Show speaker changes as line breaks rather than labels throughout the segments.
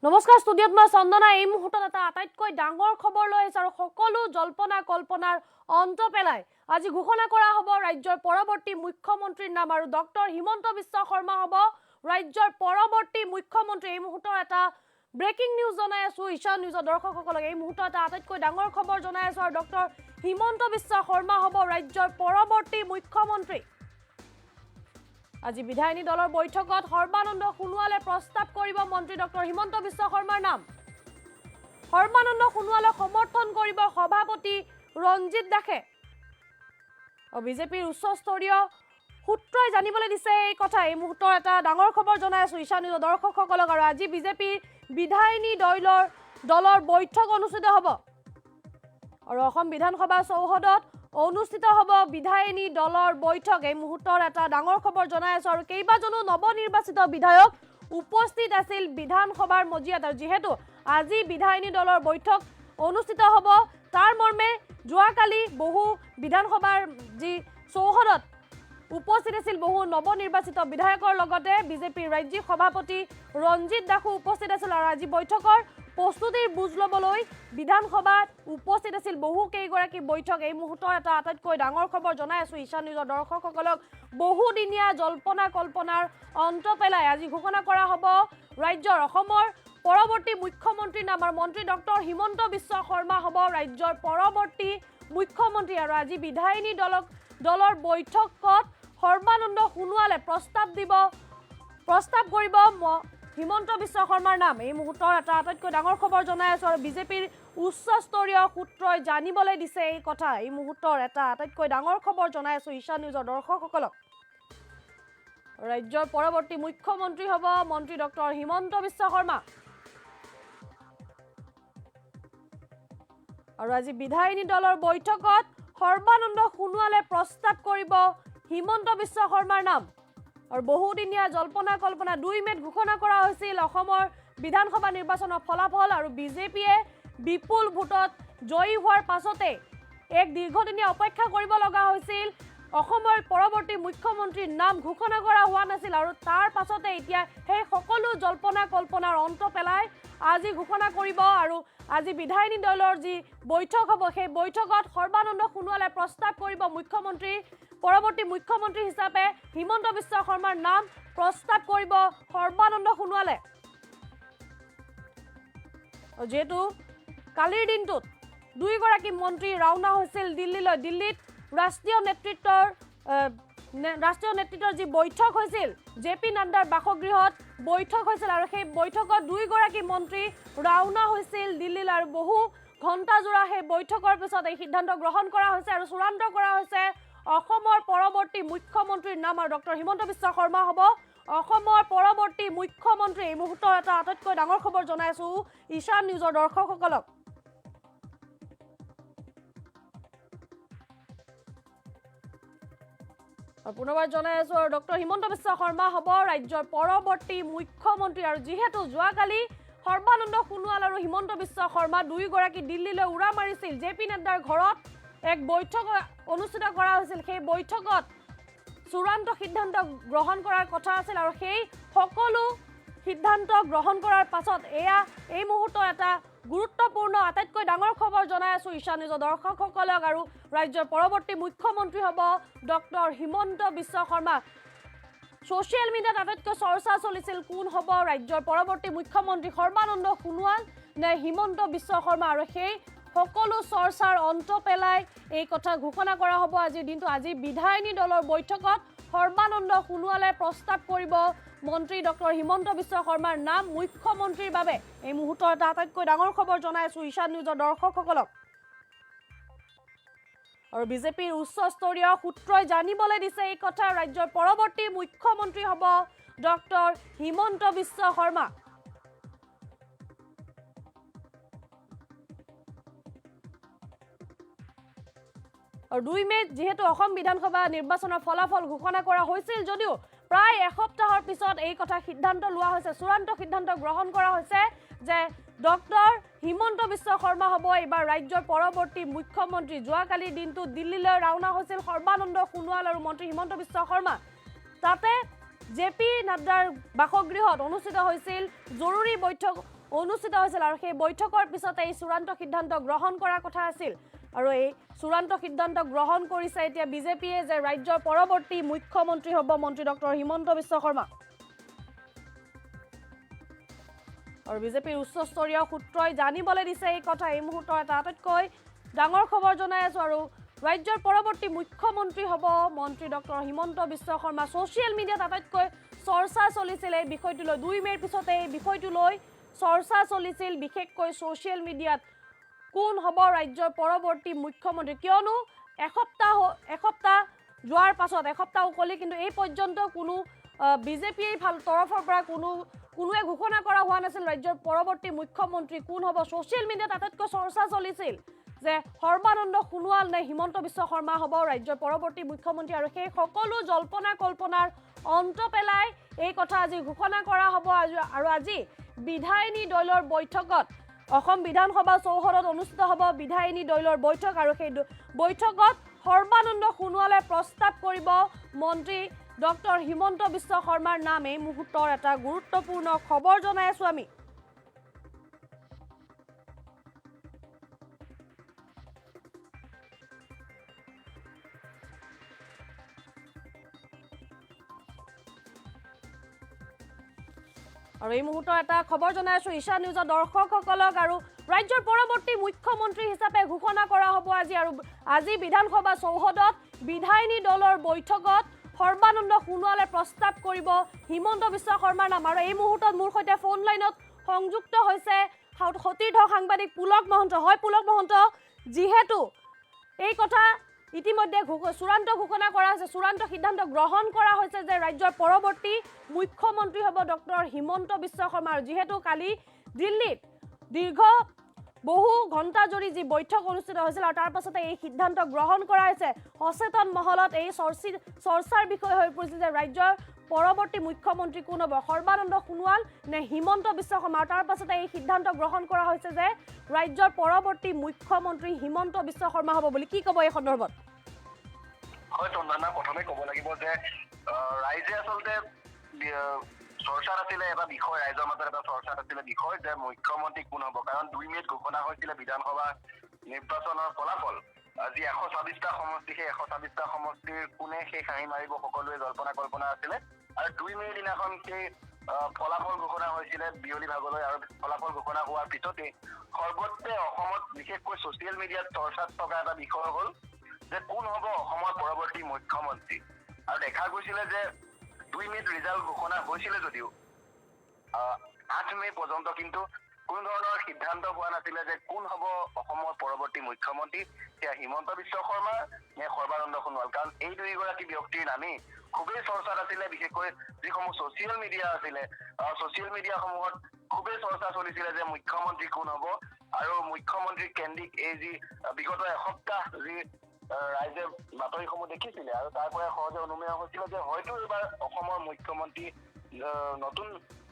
নমস্কাৰ ষ্টুডিঅ'ত মই চন্দনা এই মুহূৰ্তত এটা আটাইতকৈ ডাঙৰ খবৰ লৈ আহিছে আৰু সকলো জল্পনা কল্পনাৰ অন্ত পেলাই আজি ঘোষণা কৰা হ'ব ৰাজ্যৰ পৰৱৰ্তী মুখ্যমন্ত্ৰীৰ নাম আৰু ডক্টৰ হিমন্ত বিশ্ব শৰ্মা হ'ব ৰাজ্যৰ পৰৱৰ্তী মুখ্যমন্ত্ৰী এই মুহূৰ্তৰ এটা ব্ৰেকিং নিউজ জনাই আছো ঈশান নিউজৰ দৰ্শকসকলক এই মুহূৰ্তত এটা আটাইতকৈ ডাঙৰ খবৰ জনাই আছো আৰু ডক্টৰ হিমন্ত বিশ্ব শৰ্মা হ'ব ৰাজ্যৰ পৰৱৰ্তী মুখ্যমন্ত্ৰী আজি বিধায়িনী দলৰ বৈঠকত সৰ্বানন্দ সোণোৱালে প্ৰস্তাৱ কৰিব মন্ত্ৰী ডক্টৰ হিমন্ত বিশ্ব শৰ্মাৰ নাম সৰ্বানন্দ সোণোৱালক সমৰ্থন কৰিব সভাপতি ৰঞ্জিত দাসে বিজেপিৰ উচ্চস্তৰীয় সূত্ৰই জানিবলৈ দিছে এই কথা এই মুহূৰ্তৰ এটা ডাঙৰ খবৰ জনাই আছো ঈশান নিউজৰ দৰ্শকসকলক আৰু আজি বিজেপিৰ বিধায়িনী দলৰ বৈঠক অনুষ্ঠিত হ'ব আৰু অসম বিধানসভা চৌহদত অনুষ্ঠিত হ'ব বিধায়িনী দলৰ বৈঠক এই মুহূৰ্তৰ এটা ডাঙৰ খবৰ জনাই আছো আৰু কেইবাজনো নৱনিৰ্বাচিত বিধায়ক উপস্থিত আছিল বিধানসভাৰ মজিয়াত আৰু যেহেতু আজি বিধায়িনী দলৰ বৈঠক অনুষ্ঠিত হ'ব তাৰ মৰ্মে যোৱাকালি বহু বিধানসভাৰ যি চৌহদত উপস্থিত আছিল বহু নৱনিৰ্বাচিত বিধায়কৰ লগতে বিজেপিৰ ৰাজ্যিক সভাপতি ৰঞ্জিত দাসো উপস্থিত আছিল আৰু আজি বৈঠকৰ প্ৰস্তুতিৰ বুজ ল'বলৈ বিধানসভাত উপস্থিত আছিল বহু কেইগৰাকী বৈঠক এই মুহূৰ্তৰ এটা আটাইতকৈ ডাঙৰ খবৰ জনাই আছো ঈশান নিউজৰ দৰ্শকসকলক বহুদিনীয়া জল্পনা কল্পনাৰ অন্ত পেলাই আজি ঘোষণা কৰা হ'ব ৰাজ্যৰ অসমৰ পৰৱৰ্তী মুখ্যমন্ত্ৰীৰ নাম আৰু মন্ত্ৰী ডক্টৰ হিমন্ত বিশ্ব শৰ্মা হ'ব ৰাজ্যৰ পৰৱৰ্তী মুখ্যমন্ত্ৰী আৰু আজি বিধায়িনী দলৰ বৈঠকত সৰ্বানন্দ সোণোৱালে প্ৰস্তাৱ কৰিব হিমন্ত বিশ্ব শৰ্মাৰ নাম এই মুহূৰ্তৰ এটা আটাইতকৈ ডাঙৰ খবৰ জনাই আছো আৰু বিজেপিৰ উচ্চস্তৰীয় সূত্ৰই জানিবলৈ দিছে এই কথা এই মুহূৰ্তৰ এটা আটাইতকৈ ডাঙৰ খবৰ জনাই আছো ঈশান নিউজৰ দৰ্শকসকলক ৰাজ্যৰ পৰৱৰ্তী মুখ্যমন্ত্ৰী হ'ব মন্ত্ৰী ডক্টৰ হিমন্ত বিশ্ব শৰ্মা আৰু আজি বিধায়িনী দলৰ বৈঠকত সৰ্বানন্দ সোণোৱালে প্ৰস্তাৱ কৰিব হিমন্ত বিশ্ব শৰ্মাৰ নাম আৰু বহুদিনীয়া জল্পনা কল্পনা 2 মেত ঘোষণা কৰা হৈছিল অসমৰ বিধানসভা নিৰ্বাচনৰ ফলাফল আৰু বিজেপিয়ে বিপুল ভোটত জয়ী হোৱাৰ পাছতে এক দীৰ্ঘদিনীয়া অপেক্ষা কৰিব লগা হৈছিল অসমৰ পৰৱৰ্তী মুখ্যমন্ত্ৰীৰ নাম ঘোষণা কৰা হোৱা নাছিল আৰু তাৰ পাছতে এতিয়া সেই সকলো জল্পনা কল্পনাৰ অন্ত পেলাই আজি ঘোষণা কৰিব আৰু আজি বিধায়িনী দলৰ যি বৈঠক হ'ব সেই বৈঠকত সৰ্বানন্দ সোণোৱালে প্ৰস্তাৱ কৰিব পৰৱৰ্তী মুখ্যমন্ত্ৰী হিচাপে হিমন্ত বিশ্ব শৰ্মাৰ নাম প্ৰস্তাৱ কৰিব সৰ্বানন্দ সোণোৱালে যেহেতু কালিৰ দিনটোত 2 গৰাকী মন্ত্ৰী ৰাওনা হৈছিল দিল্লীত ৰাষ্ট্ৰীয় নেতৃত্বৰ যি বৈঠক হৈছিল জেপি নাড্ডাৰ বাসগৃহত বৈঠক হৈছিল আৰু সেই বৈঠকত 2 গৰাকী মন্ত্ৰী ৰাওনা হৈছিল দিল্লীলৈ আৰু বহু ঘণ্টাজোৰা সেই বৈঠকৰ পিছত এই সিদ্ধান্ত গ্ৰহণ কৰা হৈছে আৰু চূড়ান্ত কৰা হৈছে অসমৰ পৰৱৰ্তী মুখ্যমন্ত্ৰীৰ নাম আৰু ডক্টৰ হিমন্ত বিশ্ব শৰ্মা হ'ব অসমৰ পৰৱৰ্তী মুখ্যমন্ত্ৰী এই মুহূৰ্তৰ এটা আটাইতকৈ ডাঙৰ খবৰ জনাই আছো ঈশান নিউজৰ দৰ্শকসকলক পুনৰবাৰ জনাই আছো আৰু ডক্টৰ হিমন্ত বিশ্ব শৰ্মা হ'ব ৰাজ্যৰ পৰৱৰ্তী মুখ্যমন্ত্ৰী আৰু যিহেতু যোৱাকালি সৰ্বানন্দ সোণোৱাল আৰু হিমন্ত বিশ্ব শৰ্মা 2 গৰাকী দিল্লীলৈ উৰা মাৰিছিল জেপি নাড্ডাৰ ঘৰত এক বৈঠক অনুষ্ঠিত কৰা হৈছিল সেই বৈঠকত চূড়ান্ত সিদ্ধান্ত গ্ৰহণ কৰাৰ কথা আছিল আৰু সেই সকলো সিদ্ধান্ত গ্ৰহণ কৰাৰ পাছত এই মুহূৰ্তৰ এটা গুৰুত্বপূৰ্ণ আটাইতকৈ ডাঙৰ খবৰ জনাই আছো ঈশান নিউজৰ দৰ্শকসকলক আৰু ৰাজ্যৰ পৰৱৰ্তী মুখ্যমন্ত্ৰী হ'ব ডক্টৰ হিমন্ত বিশ্ব শৰ্মা ছ'চিয়েল মিডিয়াত আটাইতকৈ চৰ্চা চলিছিল কোন হ'ব ৰাজ্যৰ পৰৱৰ্তী মুখ্যমন্ত্ৰী সৰ্বানন্দ সোণোৱাল নে হিমন্ত বিশ্ব শৰ্মা আৰু সেই সকলো চৰ্চাৰ অন্ত পেলাই এই কথা ঘোষণা কৰা হ'ব আজিৰ দিনটো আজি বিধায়িনী দলৰ বৈঠকত সৰ্বানন্দ সোণোৱালে প্ৰস্তাৱ কৰিব মন্ত্ৰী ডক্টৰ হিমন্ত বিশ্ব শৰ্মাৰ নাম মুখ্যমন্ত্ৰীৰ বাবে এই মুহূৰ্তৰ এটা আটাইতকৈ ডাঙৰ খবৰ জনাই আছো ঈশান নিউজৰ দৰ্শকসকলক আৰু বিজেপিৰ উচ্চস্তৰীয় সূত্ৰই জানিবলৈ দিছে এই কথা ৰাজ্যৰ পৰৱৰ্তী মুখ্যমন্ত্ৰী হ'ব ডক্টৰ হিমন্ত বিশ্ব শৰ্মা আৰু 2 মেত যেহেতু অসম বিধানসভা নিৰ্বাচনৰ ফলাফল ঘোষণা কৰা হৈছিল যদিও প্ৰায় এসপ্তাহৰ পিছত এই কথা সিদ্ধান্ত লোৱা হৈছে চূড়ান্ত সিদ্ধান্ত গ্ৰহণ কৰা হৈছে যে ডক্টৰ হিমন্ত বিশ্ব শৰ্মা হ'ব এবাৰ ৰাজ্যৰ পৰৱৰ্তী মুখ্যমন্ত্ৰী যোৱাকালি দিনটো দিল্লীলৈ ৰাওনা হৈছিল সৰ্বানন্দ সোণোৱাল আৰু মন্ত্ৰী হিমন্ত বিশ্ব শৰ্মা তাতে জেপি নাড্ডাৰ বাসগৃহত অনুষ্ঠিত হৈছিল জৰুৰী বৈঠক অনুষ্ঠিত হৈছিল আৰু সেই বৈঠকৰ পিছতে এই চূড়ান্ত সিদ্ধান্ত গ্ৰহণ কৰাৰ কথা আছিল আৰু এই চূড়ান্ত সিদ্ধান্ত গ্ৰহণ কৰিছে এতিয়া বিজেপিয়ে যে ৰাজ্যৰ পৰৱৰ্তী মুখ্যমন্ত্ৰী হ'ব মন্ত্ৰী ডক্টৰ হিমন্ত বিশ্ব শৰ্মা আৰু বিজেপিৰ উচ্চস্তৰীয় সূত্ৰই জানিবলৈ দিছে এই কথা এই মুহূৰ্তৰ এটা আটাইতকৈ ডাঙৰ খবৰ জনাই আছো আৰু ৰাজ্যৰ পৰৱৰ্তী মুখ্যমন্ত্ৰী হ'ব মন্ত্ৰী ডক্টৰ হিমন্ত বিশ্ব শৰ্মা ছ'চিয়েল মিডিয়াত আটাইতকৈ চৰ্চা চলিছিল এই বিষয়টো লৈ 2 মে'ৰ পিছতে এই বিষয়টো লৈ চৰ্চা চলিছিল বিশেষকৈ ছ'চিয়েল মিডিয়াত কোন হ'ব ৰাজ্যৰ পৰৱৰ্তী মুখ্যমন্ত্ৰী কিয়নো এসপ্তাহ যোৱাৰ পাছত এসপ্তাহ উকলি কিন্তু এই পৰ্যন্ত কোনো বিজেপিৰ তৰফৰ পৰা কোনোৱে ঘোষণা কৰা হোৱা নাছিল ৰাজ্যৰ পৰৱৰ্তী মুখ্যমন্ত্ৰী কোন হ'ব ছ'চিয়েল মিডিয়াত আটাইতকৈ চৰ্চা চলিছিল যে সৰ্বানন্দ সোণোৱাল নে হিমন্ত বিশ্ব শৰ্মা হ'ব ৰাজ্যৰ পৰৱৰ্তী মুখ্যমন্ত্ৰী আৰু সেই সকলো জল্পনা কল্পনাৰ অন্ত পেলাই এই কথা আজি ঘোষণা কৰা হ'ব আৰু আজি বিধায়িনী দলৰ বৈঠকত অসম বিধানসভা চৌহদত অনুষ্ঠিত হ'ব বিধায়িনী দলৰ বৈঠক আৰু সেই বৈঠকত সৰ্বানন্দ সোণোৱালে প্ৰস্তাৱ কৰিব মন্ত্ৰী ডক্টৰ হিমন্ত বিশ্ব শৰ্মাৰ নাম এই মুহূৰ্তৰ এটা গুৰুত্বপূৰ্ণ খবৰ জনাই আছো আমি আৰু এই মুহূৰ্তৰ এটা খবৰ জনাই আছো ঈশা নিউজৰ দৰ্শকসকলক আৰু ৰাজ্যৰ পৰৱৰ্তী মুখ্যমন্ত্ৰী হিচাপে ঘোষণা কৰা হ'ব আজি বিধানসভা চৌহদত বিধায়িনী দলৰ বৈঠকত সৰ্বানন্দ সোণোৱালে প্ৰস্তাৱ কৰিব হিমন্ত বিশ্ব শৰ্মাৰ নাম আৰু এই মুহূৰ্তত মোৰ সৈতে ফোন লাইনত সংযুক্ত হৈছে সতীৰ্থ সাংবাদিক পুলক মহন্ত হয় পুলক মহন্ত যিহেতু এই কথা ইতিমধ্যে চূড়ান্ত ঘোষণা কৰা হৈছে চূড়ান্ত সিদ্ধান্ত গ্ৰহণ কৰা হৈছে যে ৰাজ্যৰ পৰৱৰ্তী মুখ্যমন্ত্ৰী হ'ব ডক্টৰ হিমন্ত বিশ্ব শৰ্মা যিহেতু কালি দিল্লীত বহু ঘণ্টা জুৰি যি বৈঠক অনুষ্ঠিত হৈছিল আৰু তাৰ পাছতে এই সিদ্ধান্ত গ্ৰহণ কৰা হৈছে সচেতন মহলত এই চৰ্চাৰ বিষয় হৈ পৰিছিল যে ৰাজ্যৰ পৰৱৰ্তী মুখ্যমন্ত্ৰী কোন হ'ব সৰ্বানন্দ সোণোৱাল নে হিমন্ত বিশ্ব শৰ্মা তাৰ পাছতে এই সিদ্ধান্ত গ্ৰহণ কৰা হৈছে যে ৰাজ্যৰ পৰৱৰ্তী মুখ্যমন্ত্ৰী হিমন্ত বিশ্ব শৰ্মা হ'ব বুলি কি ক'ব এই সন্দৰ্ভত
হয় চন্দনা প্ৰথমে ক'ব লাগিব যে ৰাইজে আচলতে চৰ্চাত আছিলে এটা বিষয় ৰাইজৰ মাজত এটা চৰ্চাত আছিলে বিষয় যে মুখ্যমন্ত্ৰী কোন হ'ব কাৰণ 2 মে'ত ঘোষণা হৈছিলে বিধানসভা নিৰ্বাচনৰ ফলাফল আজি 126টা সমষ্টি সেই 126টা সমষ্টিৰ কোনে সেই হাঁহি মাৰিব সকলোৱে জল্পনা কল্পনা আছিলে আৰু 2 মে'ৰ দিনাখন সেই ফলাফল ঘোষণা হৈছিলে বিয়লি ভাগলৈ আৰু ফলাফল ঘোষণা হোৱাৰ পিছতে সৰ্বত্ৰে অসমত বিশেষকৈ ছ'চিয়েল মিডিয়াত চৰ্চাত থকা এটা বিষয় হ'ল যে কোন হ'ব অসমৰ পৰৱৰ্তী মুখ্যমন্ত্ৰী আৰু দেখা গৈছিলে যে 2 মে'ত ৰিজাল্ট ঘোষণা হৈছিলে যদিও 8 মে' পৰ্যন্ত কিন্তু কোনো ধৰণৰ সিদ্ধান্ত হোৱা নাছিলে যে কোন হ'ব অসমৰ পৰৱৰ্তী মুখ্যমন্ত্ৰী সেয়া হিমন্ত বিশ্ব শৰ্মা নে সৰ্বানন্দ সোণোৱাল কাৰণ এই দুয়োগৰাকী ব্যক্তিৰ নামেই খুবেই চৰ্চাত আছিলে বিশেষকৈ যিসমূহ ছ'চিয়েল মিডিয়া আছিলে ছ'চিয়েল মিডিয়াসমূহত খুবেই চৰ্চা চলিছিলে যে মুখ্যমন্ত্ৰী কোন হ'ব আৰু মুখ্যমন্ত্ৰী কেন্দ্ৰিক এই যি বিগত এসপ্তাহ যি ৰাইজে বাতৰিসমূহ দেখিছিলে আৰু তাৰ পৰা সহজে অনুমেয় হৈছিলে যে হয়তো এইবাৰ অসমৰ মুখ্যমন্ত্ৰী নতুন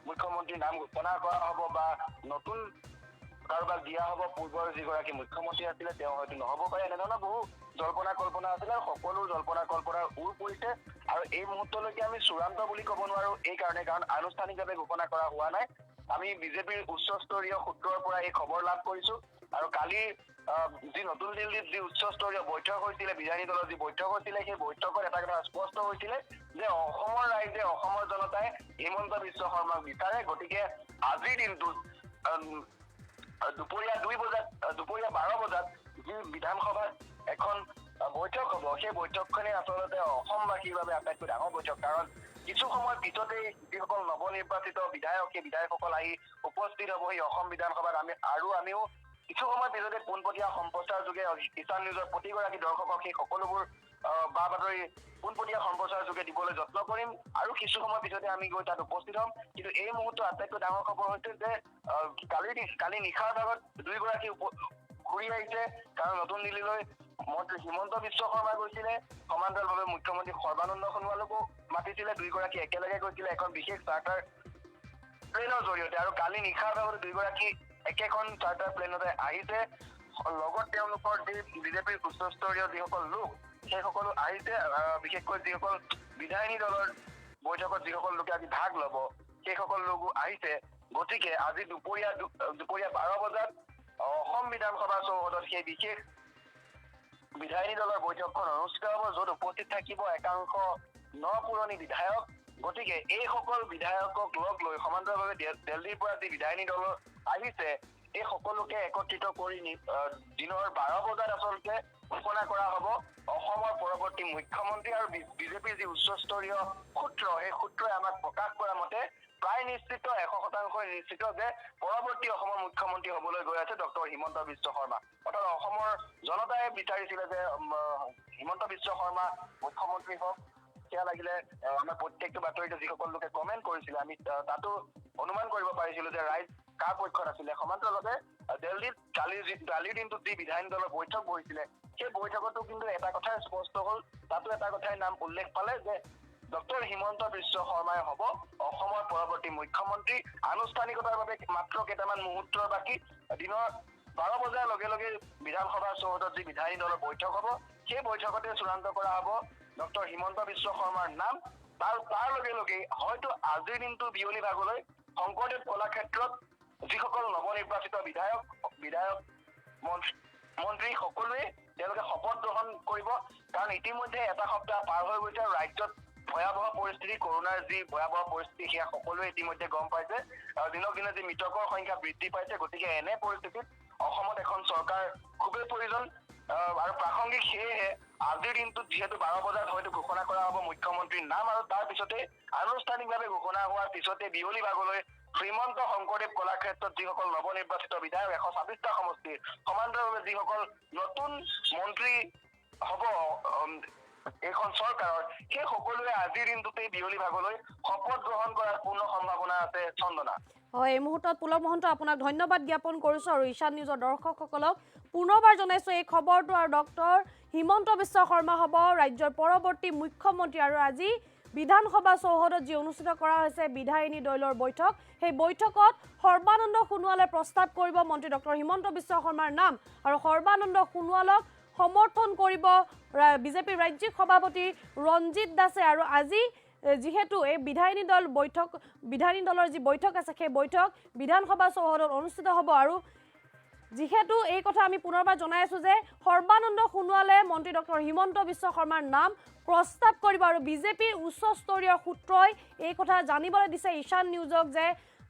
মুখ্যমন্ত্ৰীৰ নাম ঘোষণা কৰা হ'ব বা নতুন কাৰোবাক দিয়া হ'ব পূৰ্বৰ যিগৰাকী মুখ্যমন্ত্ৰী আছিলে তেওঁ হয়তো নহ'ব পাৰে এনেধৰণৰ বহু জল্পনা কল্পনা আছিলে আৰু সকলো জল্পনা কল্পনাৰ উৰ পৰিছে আৰু এই মুহূৰ্তলৈকে আমি চূড়ান্ত বুলি ক'ব নোৱাৰো এই কাৰণে কাৰণ আনুষ্ঠানিকভাৱে ঘোষণা কৰা হোৱা নাই আমি বিজেপিৰ উচ্চস্তৰীয় সূত্ৰৰ পৰা এই খবৰ লাভ কৰিছো আৰু কালি যি নতুন দিল্লীত যি উচ্চস্তৰীয় বৈঠক হৈছিলে বিধায়িনী দলৰ যি বৈঠক হৈছিলে সেই বৈঠকত এটা কথা স্পষ্ট হৈছিলে যে অসমৰ ৰাইজে অসমৰ জনতাই হিমন্ত বিশ্ব শৰ্মাক বিচাৰে গতিকে আজিৰ দিনটোত দুপৰীয়া 12 বজাত যি বিধানসভাত এখন বৈঠক হ'ব সেই বৈঠকখনে আচলতে অসমবাসীৰ বাবে আটাইতকৈ ডাঙৰ বৈঠক কাৰণ কিছু সময়ৰ পিছতেই যিসকল নৱনিৰ্বাচিত বিধায়ক সেই বিধায়কসকল আহি উপস্থিত হ'ব সেই অসম বিধানসভাত আমিও কিছু সময়ৰ পিছতে পোনপটীয়া সম্প্ৰচাৰ যোগে ঈশান নিউজৰ প্ৰতিগৰাকী দৰ্শকক সেই সকলোবোৰ বা বাতৰি পোনপটীয়া সম্প্ৰচাৰ যোগে দিবলৈ যত্ন কৰিম আৰু কিছু সময়ৰ পিছতে আমি গৈ তাত উপস্থিত হ'ম কিন্তু এই মুহূৰ্তত আটাইতকৈ ডাঙৰ খবৰ হৈছে যে কালি নিশাৰ ভাগত দুয়োগৰাকী ঘূৰি আহিছে কাৰণ নতুন দিল্লীলৈ মন্ত্ৰী হিমন্ত বিশ্ব শৰ্মা গৈছিলে সমান্তৰালভাৱে মুখ্যমন্ত্ৰী সৰ্বানন্দ সোণোৱালকো মাতিছিলে দুয়োগৰাকী একেলগে গৈছিলে এখন বিশেষ চাৰ্টাৰ প্লেনৰ জৰিয়তে আৰু কালি নিশাৰ ভাগত দুয়োগৰাকী একেখন চাৰ্টাৰ প্লেনতে আহিছে লগত তেওঁলোকৰ যি বিজেপিৰ উচ্চস্তৰীয় যিসকল লোক সেই সকলো আহিছে বিশেষকৈ যিসকল বিধায়িনী দলৰ বৈঠকত যিসকল লোকে আজি ভাগ ল'ব সেই সকল লোকো আহিছে গতিকে আজি দুপৰীয়া 12 বজাত অসম বিধানসভা চৌহদত সেই বিশেষ বিধায়িনী দলৰ বৈঠকখন অনুষ্ঠিত হ'ব, য'ত উপস্থিত থাকিব একাংশ নপুৰণি বিধায়ক। গতিকে এইসকল বিধায়কক লগ লৈ সমান্তৰালভাৱে দিল্লীৰ পৰা যি বিধায়িনী দল আহিছে এই সকলোকে একত্ৰিত কৰি দিনৰ 12 বজাত আচলতে ঘোষণা কৰা হ'ব অসমৰ পৰৱৰ্তী মুখ্যমন্ত্ৰী। আৰু বিজেপিৰ যি উচ্চস্তৰীয় সূত্ৰ সেই সূত্ৰই আমাক প্ৰকাশ কৰা মতে প্ৰায় নিশ্চিত 100% নিশ্চিত যে পৰৱৰ্তী অসমৰ মুখ্যমন্ত্ৰী হ'বলৈ গৈ আছে ডক্টৰ হিমন্ত বিশ্ব শৰ্মা। অৰ্থাৎ অসমৰ জনতাই বিচাৰিছিলে যে হিমন্ত বিশ্ব শৰ্মা মুখ্যমন্ত্ৰী হওক। সেয়া লাগিলে আমাৰ প্ৰত্যেকটো বাতৰিতে যিসকল লোকে কমেণ্ট কৰিছিলে আমি তাতো অনুমান কৰিব পাৰিছিলো যে ৰাইজ কাৰ পক্ষত আছিলে। সমান্তৰালভাৱে দিল্লীত কালিৰ দিনটোত যি বিধায়িনী দলৰ বৈঠক বহিছিলে সেই বৈঠকতো কিন্তু এটা কথাই স্পষ্ট হ'ল, তাতো এটা কথাই নাম উল্লেখ পালে যে ডক্টৰ হিমন্ত বিশ্ব শৰ্মাই হ'ব অসমৰ পৰৱৰ্তী মুখ্যমন্ত্ৰী। আনুষ্ঠানিকতাৰ বাবে মাত্ৰ কেইটামান মুহূৰ্তৰ বাকী। দিনৰ 12 বজাৰ লগে লগে বিধানসভা চৌহদত যি বিধায়িনী দলৰ বৈঠক হ'ব সেই বৈঠকতে চূড়ান্ত কৰা হ'ব ডক্টৰ হিমন্ত বিশ্ব শৰ্মাৰ নাম। তাৰ লগে লগে হয়তো আজিৰ দিনটো বিয়লি ভাগলৈ শংকৰদেৱ কলাক্ষেত্ৰত যিসকল নৱনিৰ্বাচিত বিধায়ক মন্ত্ৰী সকলোৱে তেওঁলোকে শপত গ্ৰহণ কৰিব। কাৰণ ইতিমধ্যে এটা সপ্তাহ পাৰ হৈ গৈছে আৰু ৰাজ্যত ভয়াৱহ পৰিস্থিতি, কৰোনাৰ যি ভয়াৱহ পৰিস্থিতি সেয়া সকলোৱে ইতিমধ্যে গম পাইছে। দিনক দিনে যি মৃতকৰ সংখ্যা বৃদ্ধি পাইছে। গতিকে এনে পৰিস্থিতিত অসমত এখন চৰকাৰ খুবেই প্ৰয়োজন আৰু প্ৰাসংগিক। সেয়েহে আজিৰ দিনটোত যিহেতু 12 বজাত হয়তো ঘোষণা কৰা হ'ব মুখ্যমন্ত্ৰীৰ নাম আৰু তাৰ পিছতে আনুষ্ঠানিকভাৱে ঘোষণা হোৱাৰ পিছতে বিয়লি ভাগলৈ শ্ৰীমন্ত শংকৰদেৱ কলাক্ষেত্ৰত যিসকল নৱনিৰ্বাচিত বিধায়ক 126টা সমষ্টিৰ সমান্তৰালভাৱে যিসকল নতুন মন্ত্ৰী হ'ব এইখন চৰকাৰৰ সেই সকলোৱে আজিৰ দিনটোতেই বিয়লি ভাগলৈ শপত গ্ৰহণ কৰাৰ পূৰ্ণ সম্ভাৱনা আছে। চন্দনা।
হয়, এই মুহূৰ্তত পুলক মহন্ত আপোনাক ধন্যবাদ জ্ঞাপন কৰিছোঁ আৰু ঈশান নিউজৰ দৰ্শকসকলক পুনৰবাৰ জনাইছোঁ এই খবৰটো। আৰু ডক্টৰ হিমন্ত বিশ্ব শৰ্মা হ'ব ৰাজ্যৰ পৰৱৰ্তী মুখ্যমন্ত্ৰী। আৰু আজি বিধানসভা চৌহদত যি অনুষ্ঠিত কৰা হৈছে বিধায়িনী দলৰ বৈঠক, সেই বৈঠকত সৰ্বানন্দ সোণোৱালে প্ৰস্তাৱ কৰিব মন্ত্ৰী ডক্টৰ হিমন্ত বিশ্ব শৰ্মাৰ নাম। আৰু সৰ্বানন্দ সোণোৱালক সমৰ্থন কৰিব বিজেপিৰ ৰাজ্যিক সভাপতি ৰঞ্জিত দাসে। আৰু আজি যিহেতু এই বিধায়িনী দলৰ যি বৈঠক আছে সেই বৈঠক বিধানসভা চৌহদত অনুষ্ঠিত হ'ব। আৰু যিহেতু এই কথা আমি পুনৰবাৰ জনাই আছোঁ যে সৰ্বানন্দ সোণোৱালে মন্ত্ৰী ডক্টৰ হিমন্ত বিশ্ব শৰ্মাৰ নাম প্ৰস্তাৱ কৰিব। আৰু বিজেপিৰ উচ্চস্তৰীয় সূত্ৰই এই কথা জানিবলৈ দিছে ঈশান নিউজক যে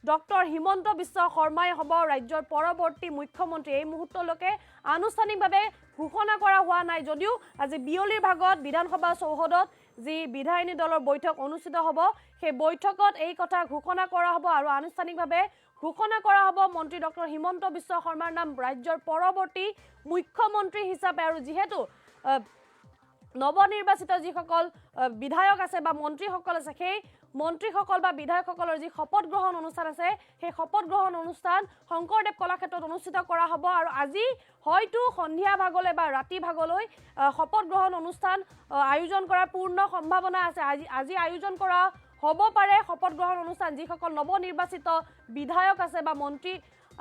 ডক্টৰ হিমন্ত বিশ্ব শৰ্মাই হ'ব ৰাজ্যৰ পৰৱৰ্তী মুখ্যমন্ত্ৰী। এই মুহূৰ্তলৈকে আনুষ্ঠানিকভাৱে ঘোষণা কৰা হোৱা নাই যদিও আজি বিয়লিৰ ভাগত বিধানসভা চৌহদত যি বিধায়িনী দলৰ বৈঠক অনুষ্ঠিত হ'ব সেই বৈঠকত এই কথা ঘোষণা কৰা হ'ব আৰু আনুষ্ঠানিকভাৱে ঘোষণা কৰা হ'ব মন্ত্ৰী ডক্টৰ হিমন্ত বিশ্ব শৰ্মাৰ নাম ৰাজ্যৰ পৰৱৰ্তী মুখ্যমন্ত্ৰী হিচাপে। আৰু যিহেতু নৱনিৰ্বাচিত যিসকল বিধায়ক আছে বা মন্ত্ৰীসকল আছে সেই মন্ত্ৰীসকল বা বিধায়কসকলৰ যি শপত গ্ৰহণ অনুষ্ঠান আছে সেই শপত গ্ৰহণ অনুষ্ঠান শংকৰদেৱ কলাক্ষেত্ৰত অনুষ্ঠিত কৰা হ'ব। আৰু আজি হয়তো সন্ধিয়া ভাগলৈ বা ৰাতি ভাগলৈ শপত গ্ৰহণ অনুষ্ঠান আয়োজন কৰাৰ পূৰ্ণ সম্ভাৱনা আছে। আজি আয়োজন কৰা হ'ব পাৰে শপত গ্ৰহণ অনুষ্ঠান যিসকল নৱনিৰ্বাচিত বিধায়ক আছে বা মন্ত্ৰী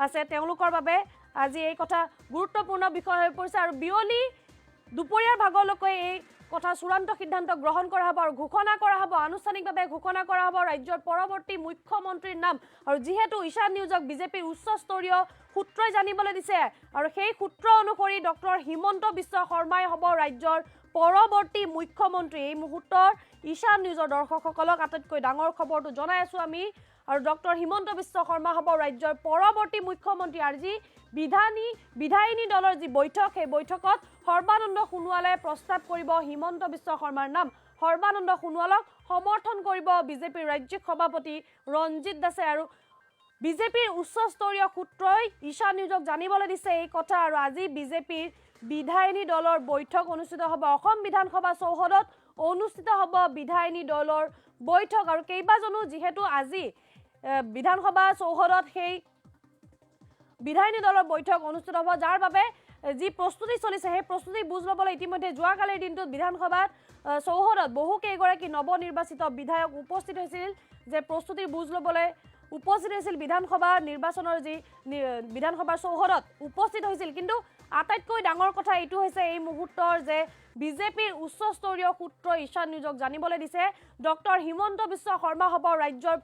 আছে তেওঁলোকৰ বাবে আজি এই কথা গুৰুত্বপূৰ্ণ বিষয় হৈ পৰিছে। আৰু বিয়লি দুপৰীয়াৰ ভাগলৈকে এই কথা চূড়ান্ত সিদ্ধান্ত গ্ৰহণ কৰা হ'ব আৰু ঘোষণা কৰা হ'ব, আনুষ্ঠানিকভাৱে ঘোষণা কৰা হ'ব ৰাজ্যৰ পৰৱৰ্তী মুখ্যমন্ত্ৰীৰ নাম। আৰু যিহেতু ঈশান নিউজক বিজেপিৰ উচ্চস্তৰীয় সূত্ৰই জানিবলৈ দিছে আৰু সেই সূত্ৰ অনুসৰি ডক্টৰ হিমন্ত বিশ্ব শৰ্মাই হ'ব ৰাজ্যৰ পৰৱৰ্তী মুখ্যমন্ত্ৰী। এই মুহূৰ্তৰ ঈশান নিউজৰ দৰ্শকসকলক আটাইতকৈ ডাঙৰ খবৰটো জনাই আছোঁ আমি। আৰু ডক্টৰ হিমন্ত বিশ্ব শৰ্মা হ'ব ৰাজ্যৰ পৰৱৰ্তী মুখ্যমন্ত্ৰী। আৰু যি বিধায়িনী দলৰ যি বৈঠক সেই বৈঠকত সৰ্বানন্দ সোণোৱালে প্ৰস্তাৱ কৰিব হিমন্ত বিশ্ব শৰ্মাৰ নাম। সৰ্বানন্দ সোণোৱালক সমৰ্থন কৰিব বিজেপিৰ ৰাজ্যিক সভাপতি ৰঞ্জিত দাসে। আৰু বিজেপিৰ উচ্চস্তৰীয় সূত্ৰই ঈশান নিউজক জানিবলৈ দিছে এই কথা। আৰু আজি বিজেপিৰ বিধায়িনী দলৰ বৈঠক অনুষ্ঠিত হ'ব অসম বিধানসভা চৌহদত অনুষ্ঠিত হ'ব বিধায়িনী দলৰ বৈঠক। আৰু কেইবাজনো যিহেতু আজি বিধানসভা চৌহদত সেই বিধায়িনী দলৰ বৈঠক অনুষ্ঠিত হ'ব যাৰ বাবে যি প্ৰস্তুতি চলিছে সেই প্ৰস্তুতি বুজ ল'বলৈ ইতিমধ্যে যোৱাকালিৰ দিনটোত বিধানসভাত চৌহদত বহুকেইগৰাকী নৱনিৰ্বাচিত বিধায়ক উপস্থিত হৈছিল যে প্ৰস্তুতিৰ বুজ ল'বলৈ উপস্থিত হৈছিল বিধানসভা নিৰ্বাচনৰ যি বিধানসভাৰ চৌহদত উপস্থিত হৈছিল কিন্তু আটাইতকৈ ডাঙৰ কথা এইটো হৈছে এই মুহূৰ্তৰ যে বিজেপিৰ উচ্চস্তৰীয় সূত্ৰ ঈশান নিউজক জানিবলৈ দিছে ডক্টৰ হিমন্ত বিশ্ব শৰ্মা হ'ব ৰাজ্যৰ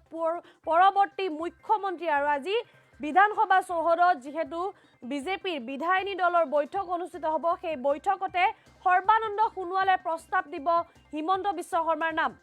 পৰৱৰ্তী মুখ্যমন্ত্ৰী আৰু আজি বিধানসভা চৌহদত যিহেতু বিজেপিৰ বিধায়িনী দলৰ বৈঠক অনুষ্ঠিত হ'ব সেই বৈঠকতে সৰ্বানন্দ সোণোৱালে প্ৰস্তাৱ দিব হিমন্ত বিশ্ব শৰ্মাৰ নাম